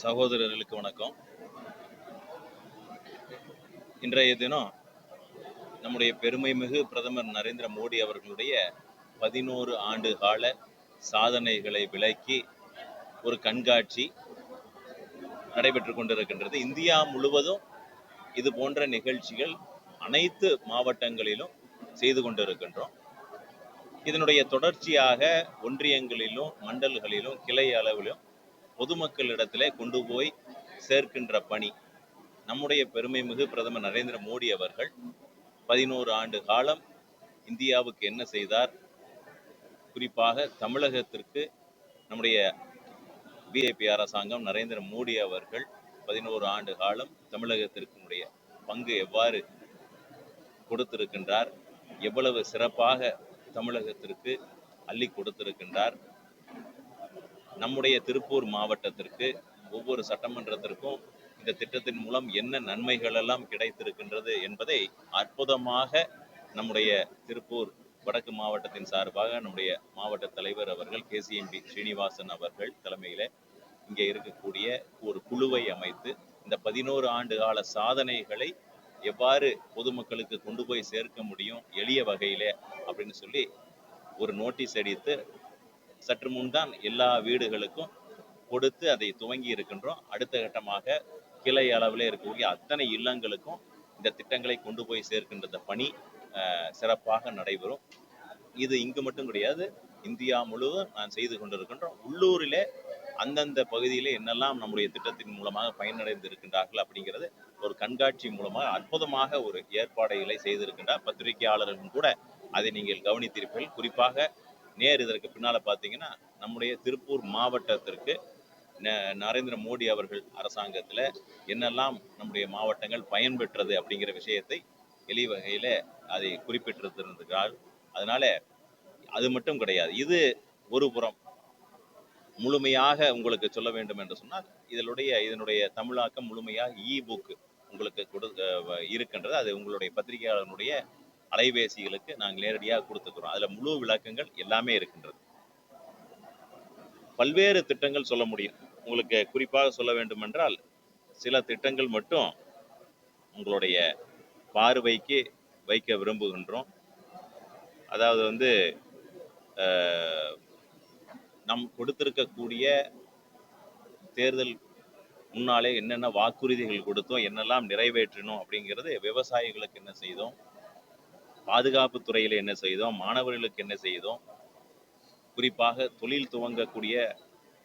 சகோதரர்களுக்கு வணக்கம். இன்றைய தினம் நம்முடைய பெருமைமிகு பிரதமர் நரேந்திர மோடி அவர்களுடைய 11 ஆண்டு கால சாதனைகளை விளக்கி ஒரு கண்காட்சி நடைபெற்று கொண்டிருக்கின்றது. இந்தியா முழுவதும் இது போன்ற நிகழ்ச்சிகள் அனைத்து மாவட்டங்களிலும் செய்து கொண்டிருக்கின்றோம். இதனுடைய தொடர்ச்சியாக ஒன்றியங்களிலும் மண்டல்களிலும் கிளை அளவிலும் பொதுமக்களிடத்திலே கொண்டு போய் சேர்க்கின்ற பணி நம்முடைய பெருமைமிகு பிரதமர் நரேந்திர மோடி அவர்கள் 11 ஆண்டு காலம் இந்தியாவுக்கு என்ன செய்தார், குறிப்பாக தமிழகத்திற்கு நம்முடைய பிஜேபி அரசாங்கம் நரேந்திர மோடி அவர்கள் 11 ஆண்டு காலம் தமிழகத்திற்குடைய பங்கு எவ்வாறு கொடுத்திருக்கின்றார், எவ்வளவு சிறப்பாக தமிழகத்திற்கு அள்ளி கொடுத்திருக்கின்றார், நம்முடைய திருப்பூர் மாவட்டத்திற்கு ஒவ்வொரு சட்டமன்றத்திற்கும் இந்த திட்டத்தின் மூலம் என்ன நன்மைகள் எல்லாம் கிடைத்திருக்கின்றது என்பதை அற்புதமாக நம்முடைய திருப்பூர் வடக்கு மாவட்டத்தின் சார்பாக நம்முடைய மாவட்ட தலைவர் அவர்கள் KCMB ஸ்ரீனிவாசன் அவர்கள் தலைமையில இங்கே இருக்கக்கூடிய ஒரு குழுவை அமைத்து இந்த 11 ஆண்டு கால சாதனைகளை எவ்வாறு பொதுமக்களுக்கு கொண்டு போய் சேர்க்க முடியும் எளிய வகையில அப்படின்னு சொல்லி ஒரு நோட்டீஸ் அடித்து சற்று முன்தான் எல்லா வீடுகளுக்கும் கொடுத்து அதை துவங்கி இருக்கின்றோம். அடுத்த கட்டமாக கிளை அளவில் இருக்கக்கூடிய அத்தனை இல்லங்களுக்கும் இந்த திட்டங்களை கொண்டு போய் சேர்க்கின்ற பணி சிறப்பாக நடைபெறும். இது இங்கு மட்டும் கிடையாது, இந்தியா முழுவதும் நான் செய்து கொண்டிருக்கின்றோம். உள்ளூரிலே அந்தந்த பகுதியிலே என்னெல்லாம் நம்முடைய திட்டத்தின் மூலமாக பயனடைந்து இருக்கின்றார்கள் அப்படிங்கிறது ஒரு கண்காட்சி மூலமாக அற்புதமாக ஒரு ஏற்பாடுகளை செய்திருக்கின்றார். பத்திரிகையாளர்களும் கூட அதை நீங்கள் கவனித்திருப்பீர்கள். குறிப்பாக இதற்கு பின்னால பார்த்தீங்கன்னா நம்முடைய திருப்பூர் மாவட்டத்திற்கு நரேந்திர மோடி அவர்கள் அரசாங்கத்தில் என்னெல்லாம் நம்முடைய மாவட்டங்கள் பயன்பெற்றது அப்படிங்கிற விஷயத்தை எளிய வகையில் அதை குறிப்பிட்டிருந்திருக்கிறார். அதனால அது மட்டும் கிடையாது, இது ஒரு புறம். முழுமையாக உங்களுக்கு சொல்ல வேண்டும் என்று சொன்னால் இதனுடைய தமிழாக்கம் முழுமையாக புக் உங்களுக்கு இருக்கின்றது. அது உங்களுடைய பத்திரிகையாளர்களுடைய அலைபேசிகளுக்கு நாங்கள் நேரடியாக கொடுத்துக்கிறோம். அதில் முழு விளக்கங்கள் எல்லாமே இருக்கின்றது. பல்வேறு திட்டங்கள் சொல்ல முடியும். உங்களுக்கு குறிப்பாக சொல்ல வேண்டும் என்றால் சில திட்டங்கள் மட்டும் உங்களுடைய பார்வைக்கு வைக்க விரும்புகின்றோம். அதாவது நம் கொடுத்திருக்கக்கூடிய தேர்தல் முன்னாலே என்னென்ன வாக்குறுதிகள் கொடுத்தோம், என்னெல்லாம் நிறைவேற்றணும் அப்படிங்கிறது, விவசாயிகளுக்கு என்ன செய்தோம், பாதுகாப்பு துறையில் என்ன செய்தோம், மாணவர்களுக்கு என்ன செய்தோம், குறிப்பாக தொழில் துவங்கக்கூடிய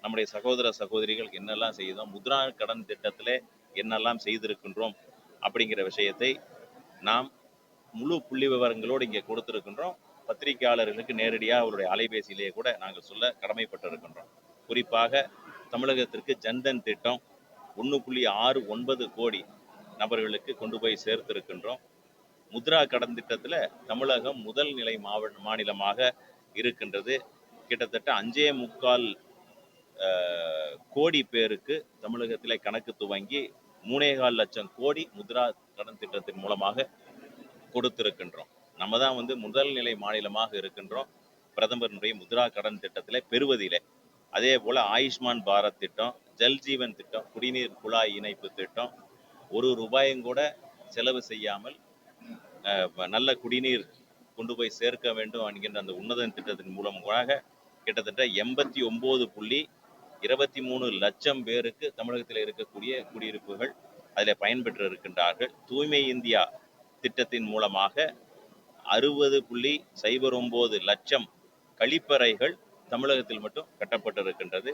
நம்முடைய சகோதர சகோதரிகள் என்னெல்லாம் செய்தோம், முத்ரா கடன் திட்டத்தில் என்னெல்லாம் செய்திருக்கின்றோம் அப்படிங்கிற விஷயத்தை நாம் முழு புள்ளி விவரங்களோடு இங்கே கொடுத்திருக்கின்றோம். பத்திரிகையாளர்களுக்கு நேரடியாக அவருடைய அலைபேசியிலேயே கூட நாங்கள் சொல்ல கடமைப்பட்டிருக்கின்றோம். குறிப்பாக தமிழகத்திற்கு ஜன்தன் திட்டம் 1.69 கோடி நபர்களுக்கு கொண்டு போய் சேர்த்திருக்கின்றோம். முத்ரா கடன் திட்டத்தில் தமிழகம் முதல் நிலை மாநிலமாக இருக்கின்றது. கிட்டத்தட்ட 5.25 கோடி பேருக்கு தமிழகத்திலே கணக்கு துவங்கி 3.25 லட்சம் கோடி முத்ரா கடன் திட்டத்தின் மூலமாக கொடுத்திருக்கின்றோம். நம்ம தான் முதல் நிலை மாநிலமாக இருக்கின்றோம் பிரதமருடைய முத்ரா கடன் திட்டத்திலே பெறுவதிலே. அதே போல ஆயுஷ்மான் பாரத் திட்டம், ஜல்ஜீவன் திட்டம், குடிநீர் குழாய் இணைப்பு திட்டம், ஒரு ரூபாயும் கூட செலவு செய்யாமல் நல்ல குடிநீர் கொண்டு போய் சேர்க்க வேண்டும் என்கின்ற அந்த உன்னதன் திட்டத்தின் மூலமாக கிட்டத்தட்ட 89.23 லட்சம் பேருக்கு தமிழகத்தில் இருக்கக்கூடிய குடியிருப்புகள் அதில் பயன்பெற்று இருக்கின்றார்கள். தூய்மை இந்தியா திட்டத்தின் மூலமாக 60.09 லட்சம் கழிப்பறைகள் தமிழகத்தில் மட்டும் கட்டப்பட்டிருக்கின்றது.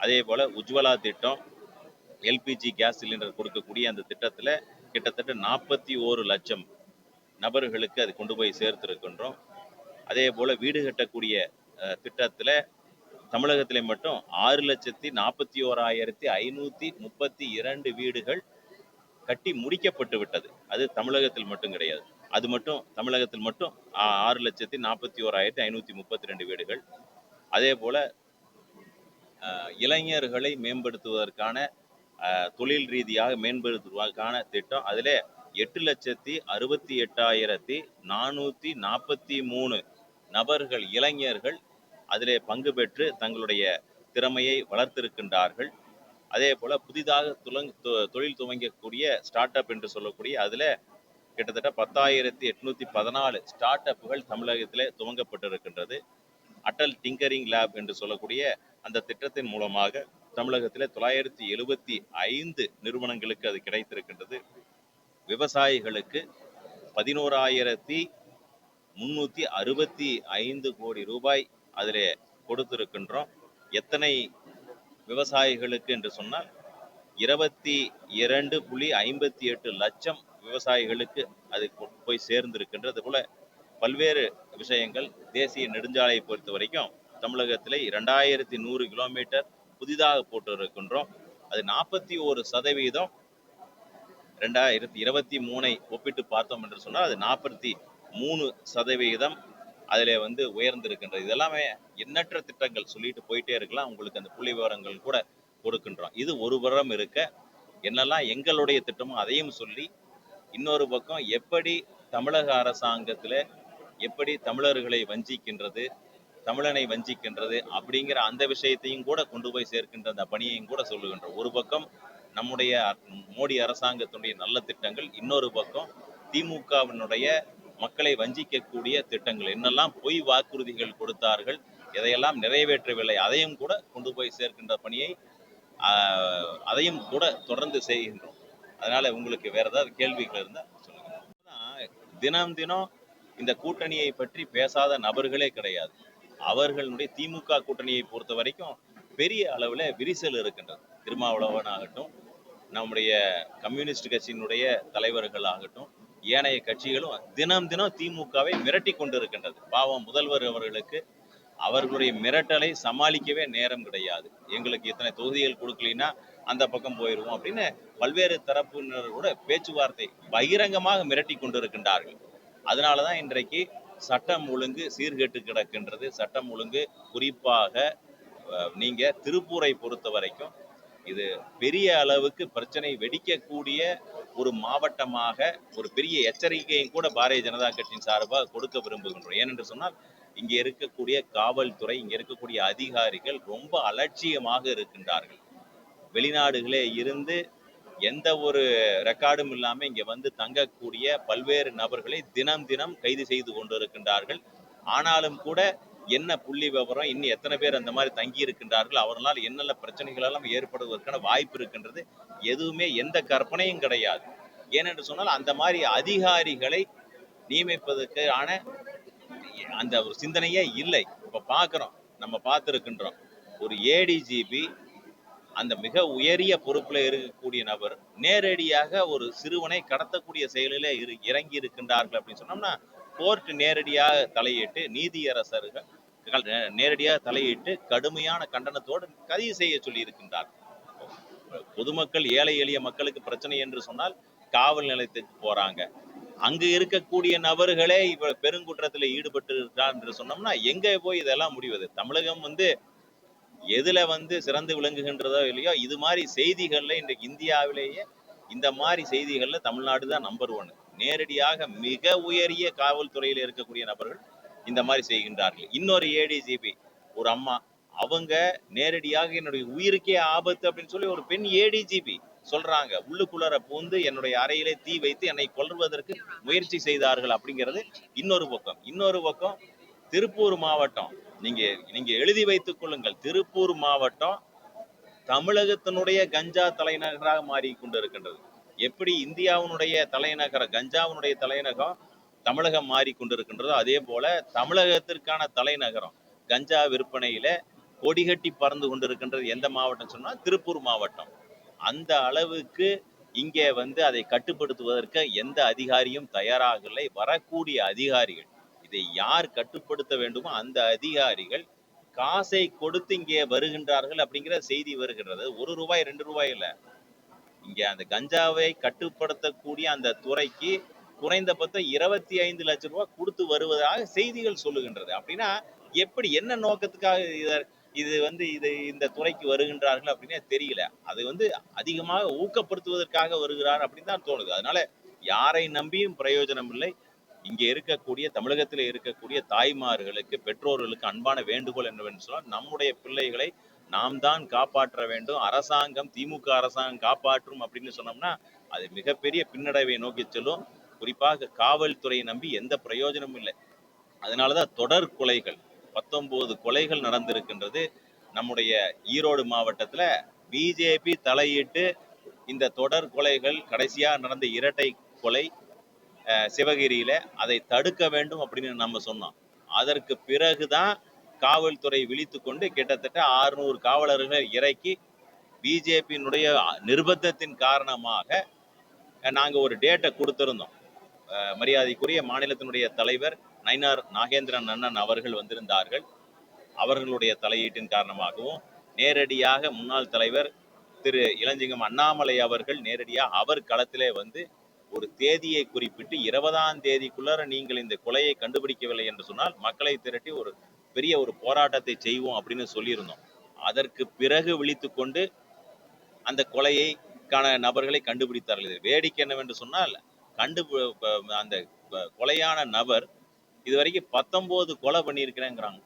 அதே போல உஜ்வலா திட்டம், LPG கேஸ் சிலிண்டர் கொடுக்கக்கூடிய அந்த திட்டத்தில் கிட்டத்தட்ட 41 லட்சம் நபர்களுக்கு அது கொண்டு போய் சேர்த்திருக்கின்றோம். அதே போல வீடு கட்டக்கூடிய திட்டத்தில் தமிழகத்திலே மட்டும் 6,41,532 வீடுகள் கட்டி முடிக்கப்பட்டு விட்டது. அது தமிழகத்தில் மட்டும் கிடையாது, அது மட்டும் தமிழகத்தில் மட்டும் 6,41,532 வீடுகள். அதே போல இளைஞர்களை மேம்படுத்துவதற்கான தொழில் ரீதியாக மேம்படுத்துவதற்கான திட்டம், அதில் 8,68,443 நபர்கள் இளைஞர்கள் அதிலே பங்கு பெற்று தங்களுடைய திறமையை வளர்த்திருக்கின்றார்கள். அதே போல புதிதாக தொழில் துவங்கக்கூடிய ஸ்டார்ட் அப் என்று சொல்லக்கூடிய அதுல கிட்டத்தட்ட 10,814 ஸ்டார்ட் அப்புகள் தமிழகத்திலே துவங்கப்பட்டிருக்கின்றது. அட்டல் டிங்கரிங் லேப் என்று சொல்லக்கூடிய அந்த திட்டத்தின் மூலமாக தமிழகத்திலே 975 நிறுவனங்களுக்கு அது கிடைத்திருக்கின்றது. விவசாயிகளுக்கு 11,365 கோடி ரூபாய் அதிலே கொடுத்திருக்கின்றோம். எத்தனை விவசாயிகளுக்கு என்று சொன்னால் 22.58 லட்சம் விவசாயிகளுக்கு அது போய் சேர்ந்திருக்கின்றது. போல பல்வேறு விஷயங்கள். தேசிய நெடுஞ்சாலையை பொறுத்த வரைக்கும் தமிழகத்தில் 2100 கிலோமீட்டர் புதிதாக போட்டு இருக்கின்றோம். அது 41% 2023 ஒப்பிட்டு பார்த்தோம் என்று சொன்னால் அது 43% அதில் உயர்ந்திருக்கின்றது. இதெல்லாமே எண்ணற்ற திட்டங்கள் சொல்லிட்டு போயிட்டே இருக்கலாம். உங்களுக்கு அந்த புள்ளி விவரங்கள் கூட கொடுக்கின்றோம். இது ஒரு புறம் இருக்க, என்னெல்லாம் எங்களுடைய திட்டமோ அதையும் சொல்லி, இன்னொரு பக்கம் எப்படி தமிழக அரசாங்கத்தில் எப்படி தமிழர்களை வஞ்சிக்கின்றது, தமிழனை வஞ்சிக்கின்றது அப்படிங்கிற அந்த விஷயத்தையும் கூட கொண்டு போய் சேர்க்கின்ற அந்த பணியையும் கூட சொல்லுகின்றோம். ஒரு பக்கம் நம்முடைய மோடி அரசாங்கத்தினுடைய நல்ல திட்டங்கள், இன்னொரு பக்கம் திமுகவினுடைய மக்களை வஞ்சிக்கக்கூடிய திட்டங்கள், என்னெல்லாம் பொய் வாக்குறுதிகள் கொடுத்தார்கள், எதையெல்லாம் நிறைவேற்றவில்லை, அதையும் கூட கொண்டு போய் சேர்க்கின்ற பணியை அதையும் கூட தொடர்ந்து செய்கின்றோம். அதனால உங்களுக்கு வேற ஏதாவது கேள்விகள் இருந்தா சொல்லுங்க. தினம் தினம் இந்த கூட்டணியை பற்றி பேசாத நபர்களே கிடையாது. அவர்களுடைய திமுக கூட்டணியை பொறுத்த வரைக்கும் பெரிய அளவில் விரிசல் இருக்கின்றது. திருமாவளவன் ஆகட்டும், நம்முடைய கம்யூனிஸ்ட் கட்சியினுடைய தலைவர்கள் ஆகட்டும், ஏனைய கட்சிகளும் தினம் தினம் திமுகவை மிரட்டி கொண்டிருக்கின்றது. பாவம் முதல்வர் அவர்களுக்கு அவர்களுடைய மிரட்டலை சமாளிக்கவே நேரம் கிடையாது. எங்களுக்கு இத்தனை தொகுதிகள் கொடுக்கலைன்னா அந்த பக்கம் போயிடுவோம் அப்படின்னு பல்வேறு தரப்பினர் கூட பேச்சுவார்த்தை பகிரங்கமாக மிரட்டி கொண்டிருக்கின்றார்கள். அதனாலதான் இன்றைக்கு சட்டம் ஒழுங்கு சீர்கெட்டு கிடக்கின்றது. சட்டம் ஒழுங்கு குறிப்பாக நீங்க திருப்பூரை பொறுத்த வரைக்கும் இது பெரிய அளவுக்கு பிரச்சனை வெடிக்கக்கூடிய ஒரு மாவட்டமாக ஒரு பெரிய எச்சரிக்கையும் கூட பாரதிய ஜனதா கட்சியின் சார்பாக கொடுக்க விரும்புகின்றோம். ஏனென்று சொன்னால் இங்கே இருக்கக்கூடிய காவல்துறை, இங்கே இருக்கக்கூடிய அதிகாரிகள் ரொம்ப அலட்சியமாக இருக்கின்றார்கள். வெளிநாடுகளே இருந்து எந்த ஒரு ரெக்கார்டும் இல்லாம இங்க தங்கக்கூடிய பல்வேறு நபர்களை தினம் தினம் கைது செய்து கொண்டிருக்கின்றார்கள். ஆனாலும் கூட என்ன புள்ளி விவரம், இன்னும் எத்தனை பேர் அந்த மாதிரி தங்கி இருக்கின்றார்கள், அவர்களால் என்னென்ன பிரச்சனைகள் எல்லாம் ஏற்படுவதற்கான வாய்ப்பு இருக்கின்றது, எதுவுமே எந்த கற்பனையும் கிடையாது. ஏனென்று சொன்னால் அந்த மாதிரி அதிகாரிகளை நியமிப்பதற்கான அந்த ஒரு சிந்தனையே இல்லை. இப்ப பாக்குறோம், நம்ம பார்த்திருக்கின்றோம், ஒரு ஏடிஜிபி அந்த மிக உயரிய பொறுப்புல இருக்கக்கூடிய நபர் நேரடியாக ஒரு சிறுவனை கடத்தக்கூடிய செயலிலே இறங்கி இருக்கின்றார்கள் அப்படின்னு சொன்னோம்னா, கோர்ட் நேரடியாக தலையிட்டு, நீதியரசர்கள் நேரடியாக தலையிட்டு கடுமையான கண்டனத்தோடு கைது செய்ய சொல்லி இருக்கின்றார். பொதுமக்கள், ஏழை எளிய மக்களுக்கு பிரச்சனை என்று சொன்னால் காவல் நிலையத்துக்கு போறாங்க. அங்கு இருக்கக்கூடிய நபர்களே இப்ப பெருங்குற்றத்தில் ஈடுபட்டு இருக்கிறார் என்று சொன்னோம்னா எங்க போய் இதெல்லாம் முடிவது? தமிழகம் எதுல சிறந்து விளங்குகின்றதோ இல்லையோ, இது மாதிரி செய்திகள்ல இன்றைக்கு இந்தியாவிலேயே இந்த மாதிரி செய்திகள்ல தமிழ்நாடு தான் நம்பர் 1. நேரடியாக மிக உயரிய காவல்துறையில் இருக்கக்கூடிய நபர்கள் இந்த மாதிரி செய்கின்றார்கள். இன்னொரு ஏடிஜிபி ஒரு அம்மா, அவங்க நேரடியாக என்னுடைய உயிருக்கே ஆபத்து அப்படின்னு சொல்லி ஒரு பெண் ஏடிஜிபி சொல்றாங்க. உள்ளுக்குள்ளர பூந்து என்னுடைய அறையிலே தீ வைத்து என்னை கொல்வதற்கு முயற்சி செய்தார்கள் அப்படிங்கிறது இன்னொரு பக்கம் திருப்பூர் மாவட்டம், நீங்க எழுதி வைத்துக் கொள்ளுங்கள், திருப்பூர் மாவட்டம் தமிழகத்தினுடைய கஞ்சா தலைநகராக மாறி கொண்டிருக்கின்றது. எப்படி இந்தியாவினுடைய தலைநகரம், கஞ்சாவினுடைய தலைநகரம் தமிழகம் மாறிக்கொண்டிருக்கின்றதோ அதே போல தமிழகத்திற்கான தலைநகரம் கஞ்சா விற்பனையில கொடிகட்டி பறந்து கொண்டிருக்கின்றது எந்த மாவட்டம் சொன்னா திருப்பூர் மாவட்டம். அந்த அளவுக்கு இங்கே அதை கட்டுப்படுத்துவதற்கு எந்த அதிகாரியும் தயாராகவில்லை. வரக்கூடிய அதிகாரிகள், இதை யார் கட்டுப்படுத்த வேண்டுமோ அந்த அதிகாரிகள் காசை கொடுத்து இங்கே வருகின்றார்கள் அப்படிங்கிற செய்தி வருகின்றது. 1 ரூபாய் 2 ரூபாய் இல்ல, இங்க அந்த கஞ்சாவை கட்டுப்படுத்தக்கூடிய அந்த துறைக்கு குறைந்தபட்சம் 25 லட்சம் ரூபாய் கொடுத்து வருவதாக செய்திகள் சொல்லுகின்றது. அப்படின்னா எப்படி, என்ன நோக்கத்துக்காக இது இந்த துறைக்கு வருகின்றார்கள் அப்படின்னே தெரியல. அது அதிகமாக ஊக்கப்படுத்துவதற்காக வருகிறார் அப்படின்னு தான் தோணுது. அதனால யாரை நம்பியும் பிரயோஜனம் இல்லை. இங்கே இருக்கக்கூடிய தமிழகத்தில் இருக்கக்கூடிய தாய்மார்களுக்கு, பெற்றோர்களுக்கு அன்பான வேண்டுகோள் என்னவென்று சொன்னால், நம்முடைய பிள்ளைகளை நாம் தான் காப்பாற்ற வேண்டும், அரசாங்கம் திமுக அரசாங்கம் காப்பாற்றும் அப்படின்னு சொன்னோம்னா அது மிகப்பெரிய பின்னடைவை நோக்கி செல்லும். குறிப்பாக காவல்துறையை நம்பி எந்த பிரயோஜனமும் இல்லை. அதனாலதான் தொடர் கொலைகள் 19 கொலைகள் நடந்திருக்கின்றது. நம்முடைய ஈரோடு மாவட்டத்துல பிஜேபி தலையிட்டு இந்த தொடர் கொலைகள், கடைசியா நடந்த இரட்டை கொலை சிவகிரியில, அதை தடுக்க வேண்டும் அப்படின்னு நம்ம சொன்னோம். அதற்கு பிறகுதான் காவல்துறை விழித்து கொண்டு கிட்டத்தட்ட 600 காவலர்களை இறக்கி பிஜேபியினுடைய நிர்பந்தத்தின் காரணமாக நாங்க ஒரு டேட்டை கொடுத்திருந்தோம். மரியாதைக்குரிய மாநிலத்தினுடைய தலைவர் நயினார் நாகேந்திரன் அண்ணன் அவர்கள் வந்திருந்தார்கள். அவர்களுடைய தலையீட்டின் காரணமாகவும் நேரடியாக முன்னாள் தலைவர் திரு இளஞ்சிங்கம் அண்ணாமலை அவர்கள் நேரடியாக அவர் களத்திலே வந்து ஒரு தேதியை குறிப்பிட்டு 20ஆம் தேதிக்குள்ளார நீங்கள் இந்த கொலையை கண்டுபிடிக்கவில்லை என்று சொன்னால் மக்களை திரட்டி ஒரு பெரிய ஒரு போராட்டத்தை செய்வோம் அப்படின்னு சொல்லியிருந்தோம். அதற்கு பிறகு விழித்து கொண்டு அந்த கொலையைக்கான நபர்களை கண்டுபிடித்தார்கள். இது வேடிக்கை என்னவென்று சொன்னால் அந்த கொலையான நபர் இதுவரைக்கும் 19 கொலை பண்ணியிருக்கிறேங்கிறாங்க.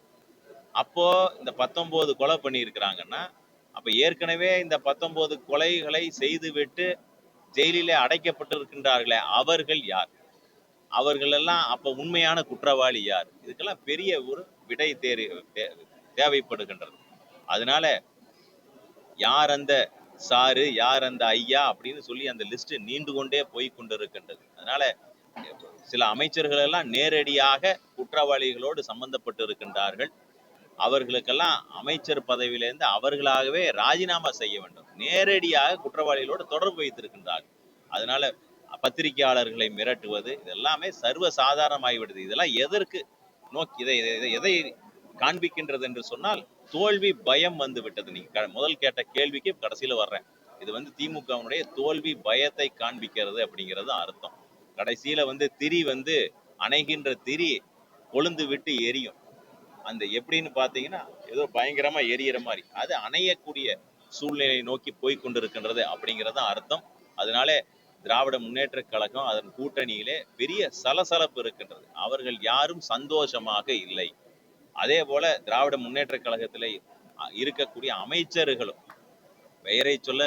அப்போ இந்த 19 கொலை பண்ணியிருக்கிறாங்கன்னா அப்ப ஏற்கனவே இந்த 19 கொலைகளை செய்துவிட்டு ஜெயிலிலே அடைக்கப்பட்டிருக்கின்றார்களே அவர்கள் யார்? அவர்கள் எல்லாம் அப்ப உண்மையான குற்றவாளி யார்? இதுக்கெல்லாம் பெரிய ஒரு விடை தேவைப்படுகின்றது. அதனால யார் அந்த சாரு, யார் அந்த ஐயா அப்படின்னு சொல்லி அந்த லிஸ்ட் நீண்டு கொண்டே போய் கொண்டிருக்கின்றது. அதனால சில அமைச்சர்கள் எல்லாம் நேரடியாக குற்றவாளிகளோடு சம்பந்தப்பட்டு இருக்கின்றார்கள். அவர்களுக்கெல்லாம் அமைச்சர் பதவியிலிருந்து அவர்களாகவே ராஜினாமா செய்ய வேண்டும். நேரடியாக குற்றவாளிகளோடு தொடர்பு வைத்திருக்கின்றார்கள். அதனால பத்திரிகையாளர்களை மிரட்டுவது இதெல்லாமே சர்வ சாதாரணமாகிவிடுது. இதெல்லாம் எதற்கு நோக்கி எதை காண்பிக்கின்றது என்று சொன்னால் தோல்வி பயம் வந்து விட்டது. நீங்க முதல் கேட்ட கேள்விக்கு கடைசியில வர்றேன். இது வந்து திமுகவினுடைய தோல்வி பயத்தை காண்பிக்கிறது அப்படிங்கிறது அர்த்தம். கடைசியில வந்து திரி வந்து அணைகின்ற திரி கொழுந்து விட்டு எரியும். அந்த எப்படின்னு பாத்தீங்கன்னா ஏதோ பயங்கரமா எரியற மாதிரி அது அணையக்கூடிய சூழ்நிலையை நோக்கி போய் கொண்டிருக்கின்றது அப்படிங்கிறது அர்த்தம். அதனால திராவிட முன்னேற்ற கழகம் அதன் கூட்டணியிலே பெரிய சலசலப்பு இருக்கின்றது. அவர்கள் யாரும் சந்தோஷமாக இல்லை. அதே போல திராவிட முன்னேற்ற கழகத்திலே இருக்கக்கூடிய அமைச்சர்களும் பெயரை சொல்ல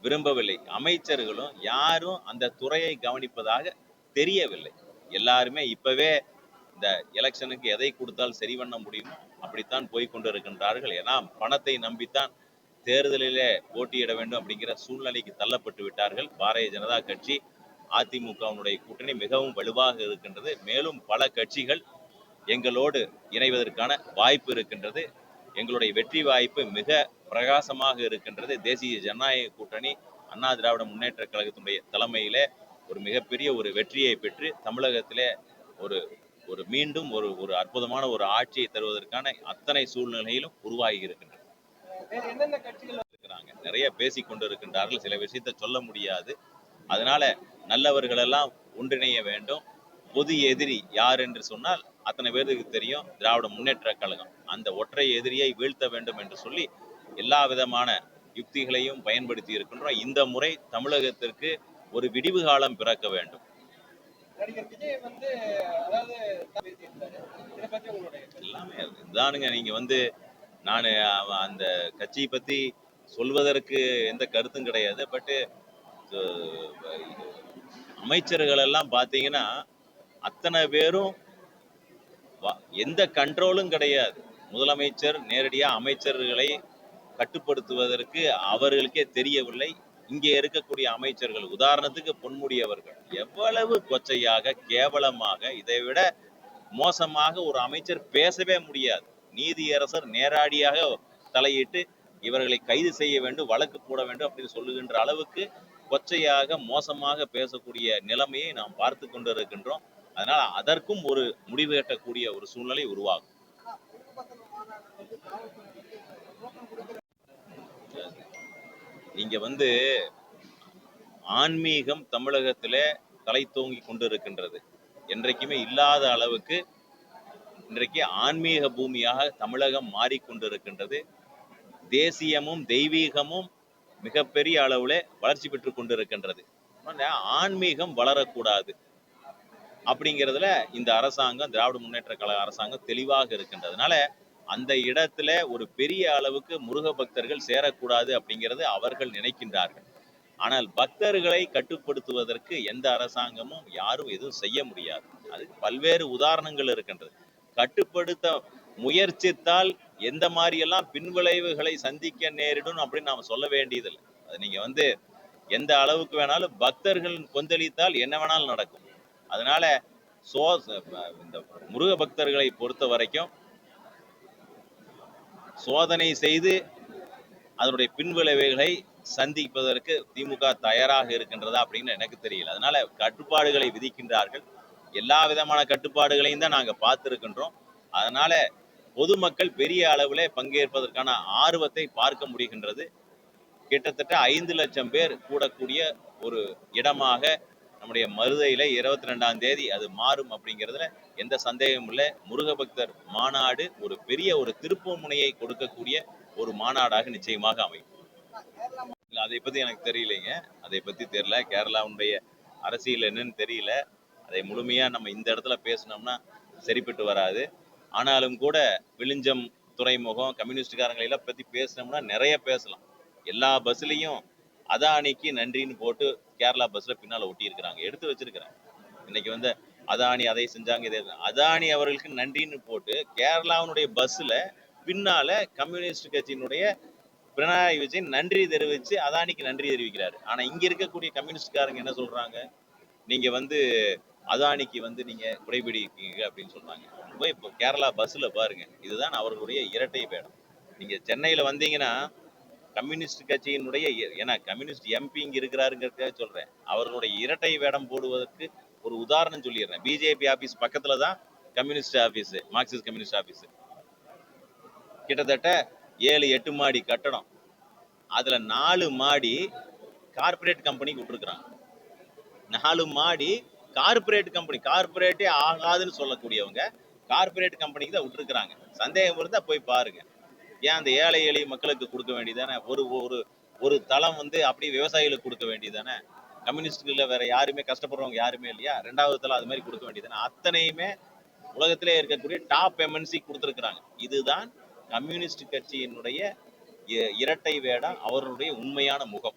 விரும்பவில்லை. அமைச்சர்களும் யாரும் அந்த துறையை கவனிப்பதாக தெரியவில்லை. எல்லாருமே இப்பவே இந்த எலெக்ஷனுக்கு எதை கொடுத்தால் சரி பண்ண முடியுமோ அப்படித்தான் போய்கொண்டிருக்கின்றார்கள். ஏன்னா பணத்தை நம்பித்தான் தேர்தலிலே போட்டியிட வேண்டும் அப்படிங்கிற சூழ்நிலைக்கு தள்ளப்பட்டு விட்டார்கள். பாரதிய ஜனதா கட்சி அதிமுகவினுடைய கூட்டணி மிகவும் வலுவாக இருக்கின்றது. மேலும் பல கட்சிகள் எங்களோடு இணைவதற்கான வாய்ப்பு இருக்கின்றது. எங்களுடைய வெற்றி வாய்ப்பு மிக பிரகாசமாக இருக்கின்றது. தேசிய ஜனநாயக கூட்டணி அண்ணா திராவிட முன்னேற்ற கழகத்தினுடைய தலைமையிலே ஒரு மிகப்பெரிய ஒரு வெற்றியை பெற்று தமிழகத்திலே ஒரு ஒரு மீண்டும் ஒரு ஒரு அற்புதமான ஒரு ஆட்சியை தருவதற்கான அத்தனை சூழ்நிலையிலும் உருவாகி இருக்கின்றன. நிறைய பேசி கொண்டு இருக்கின்றார்கள். சில விஷயத்தை சொல்ல முடியாது. அதனால நல்லவர்கள் எல்லாம் ஒன்றிணைய வேண்டும். பொது எதிரி யார் என்று சொன்னால் அத்தனை பேருக்கு தெரியும், திராவிட முன்னேற்ற கழகம். அந்த ஒற்றை எதிரியை வீழ்த்த வேண்டும் என்று சொல்லி எல்லா விதமான யுக்திகளையும் பயன்படுத்தி இருக்கின்றோம். இந்த முறை தமிழகத்திற்கு ஒரு விடிவு காலம் பிறக்க வேண்டும். எல்லாமே இதுதானுங்க. நீங்க வந்து நான் அந்த கட்சியை பத்தி சொல்வதற்கு எந்த கருத்தும் கிடையாது. பட் அமைச்சர்கள் எல்லாம் பாத்தீங்கன்னா அத்தனை பேரும் எந்த கண்ட்ரோலும் கிடையாது. முதலமைச்சர் நேரடியா அமைச்சர்களை கட்டுப்படுத்துவதற்கு அவர்களுக்கே தெரியவில்லை. இங்கே இருக்கக்கூடிய அமைச்சர்கள், உதாரணத்துக்கு பொன்முடி அவர்கள், எவ்வளவு கொச்சையாக கேவலமாக, இதைவிட மோசமாக ஒரு அமைச்சர் பேசவே முடியாது. நீதியரசர் நேரடியாக தலையிட்டு இவர்களை கைது செய்ய வேண்டும், வழக்கு போட வேண்டும் அப்படின்னு சொல்லுகின்ற அளவுக்கு கொச்சையாக மோசமாக பேசக்கூடிய நிலைமையை நாம் பார்த்து கொண்டிருக்கின்றோம். அதனால அதற்கும் ஒரு முடிவு கட்டக்கூடிய ஒரு சூழ்நிலை உருவாகும். நீங்க வந்து ஆன்மீகம் தமிழகத்திலே தலை தோங்கி கொண்டிருக்கின்றது. என்றைக்குமே இல்லாத அளவுக்கு இன்றைக்கு ஆன்மீக பூமியாக தமிழகம் மாறிக்கொண்டிருக்கின்றது. தேசியமும் தெய்வீகமும் மிகப்பெரிய அளவுல வளர்ச்சி பெற்று கொண்டிருக்கின்றது. ஆன்மீகம் வளரக்கூடாது அப்படிங்கிறதுல இந்த அரசாங்கம், திராவிட முன்னேற்ற கழக அரசாங்கம் தெளிவாக இருக்கின்றதுனால அந்த இடத்துல ஒரு பெரிய அளவுக்கு முருக பக்தர்கள் சேரக்கூடாது அப்படிங்கிறது அவர்கள் நினைக்கின்றார்கள். ஆனால் பக்தர்களை கட்டுப்படுத்துவதற்கு எந்த அரசாங்கமும் யாரும் எதுவும் செய்ய முடியாது. அதுக்கு பல்வேறு உதாரணங்கள் இருக்கின்றது. கட்டுப்படுத்த முயற்சித்தால் எந்த மாதிரியெல்லாம் பின்விளைவுகளை சந்திக்க நேரிடும் அப்படின்னு நாம சொல்ல வேண்டியதில்லை. அது நீங்க எந்த அளவுக்கு வேணாலும் பக்தர்கள் கொந்தளித்தால் என்ன வேணாலும் நடக்கும். அதனால சோ இந்த முருக பக்தர்களை பொறுத்த வரைக்கும் சோதனை செய்து அதனுடைய பின்விளைவுகளை சந்திப்பதற்கு திமுக தயாராக இருக்கின்றதா அப்படின்னு எனக்கு தெரியல. அதனால கட்டுப்பாடுகளை விதிக்கின்றார்கள். எல்லா விதமான கட்டுப்பாடுகளையும் தான் நாங்க பார்த்திருக்கின்றோம். அதனால பொதுமக்கள் பெரிய அளவிலே பங்கேற்பதற்கான ஆர்வத்தை பார்க்க முடிகின்றது. கிட்டத்தட்ட 5 லட்சம் பேர் கூடக்கூடிய ஒரு இடமாக நம்முடைய மருதையில 22ஆம் தேதி அது மாறும் அப்படிங்கிறதுல எந்த சந்தேகமும் இல்லை. முருக பக்தர் மாநாடு ஒரு பெரிய ஒரு திருப்பு முனையை கொடுக்கக்கூடிய ஒரு மாநாடாக நிச்சயமாக அமையும். இல்ல அதை பத்தி எனக்கு தெரியலைங்க. அதை பத்தி தெரியல. கேரளாவுடைய அரசியல் என்னன்னு தெரியல. அதை முழுமையா நம்ம இந்த இடத்துல பேசினோம்னா சரிப்பட்டு வராது. ஆனாலும் கூட விழிஞ்சம் துறைமுகம் கம்யூனிஸ்டுக்காரங்களை எல்லாம் பத்தி பேசினோம்னா நிறைய பேசலாம். எல்லா பஸ்லயும் அதானிக்கு நன்றின்னு போட்டு கேரளா பஸ்ல பின்னால ஒட்டி இருக்கிறாங்க. எடுத்து வச்சிருக்கிறேன். இன்னைக்கு அதானி அதை செஞ்சாங்க இதை அதானி அவர்களுக்கு நன்றின்னு போட்டு கேரளாவுடைய பஸ்ல பின்னால கம்யூனிஸ்ட் கட்சியினுடைய பினராயி விஜயன் நன்றி தெரிவிச்சு அதானிக்கு நன்றி தெரிவிக்கிறாரு. ஆனா இங்க இருக்கக்கூடிய கம்யூனிஸ்ட்காரங்க என்ன சொல்றாங்க, நீங்க அதானிக்கு நீங்க குடைபிடிக்கீங்க அப்படின்னு சொல்றாங்க. போய் இப்போ கேரளா பஸ்ல பாருங்க. இதுதான் அவர்களுடைய இரட்டை வேடம். நீங்க சென்னையில வந்தீங்கன்னா கம்யூனிஸ்ட் கட்சியினுடைய ஏன்னா கம்யூனிஸ்ட் எம்பி இங்க இருக்கிறாருங்கிறதுக்காக சொல்றேன். அவர்களுடைய இரட்டை வேடம் போடுவதற்கு ஒரு உதாரணம் சொல்லிடுறேன். பிஜேபி ஆபீஸ் பக்கத்துல தான் communist office, Marxist communist office. கிட்டத்தட்ட 7-8 மாடி கட்டடம். அதுல 4 மாடி கார்பரேட் கம்பெனிக்கு விட்டுருக்காங்க. 4 மாடி கார்பரேட் கம்பெனி, கார்பரேட்டே ஆகாதுன்னு சொல்லக்கூடியவங்க கார்பரேட் கம்பெனிக்கு தான் விட்டுருக்காங்க. சந்தேகம் இருந்தா போய் பாருங்க. ஏன் அந்த ஏழை எளிய மக்களுக்கு கொடுக்க வேண்டியதானே? ஒரு ஒரு ஒரு தளம் அப்படியே விவசாயிகளுக்கு கொடுக்க வேண்டியதானே? கம்யூனிஸ்ட்ல வேற யாருமே கஷ்டப்படுறவங்க யாருமே இல்லையா? 2வது தளம் அது மாதிரி கொடுக்க வேண்டியதானே? அத்தனையுமே உலகத்திலே இருக்கக்கூடிய டாப் எம்என்சி கொடுத்துருக்குறாங்க. இதுதான் கம்யூனிஸ்ட் கட்சியினுடைய இரட்டை வேடம், அவர்களுடைய உண்மையான முகம்.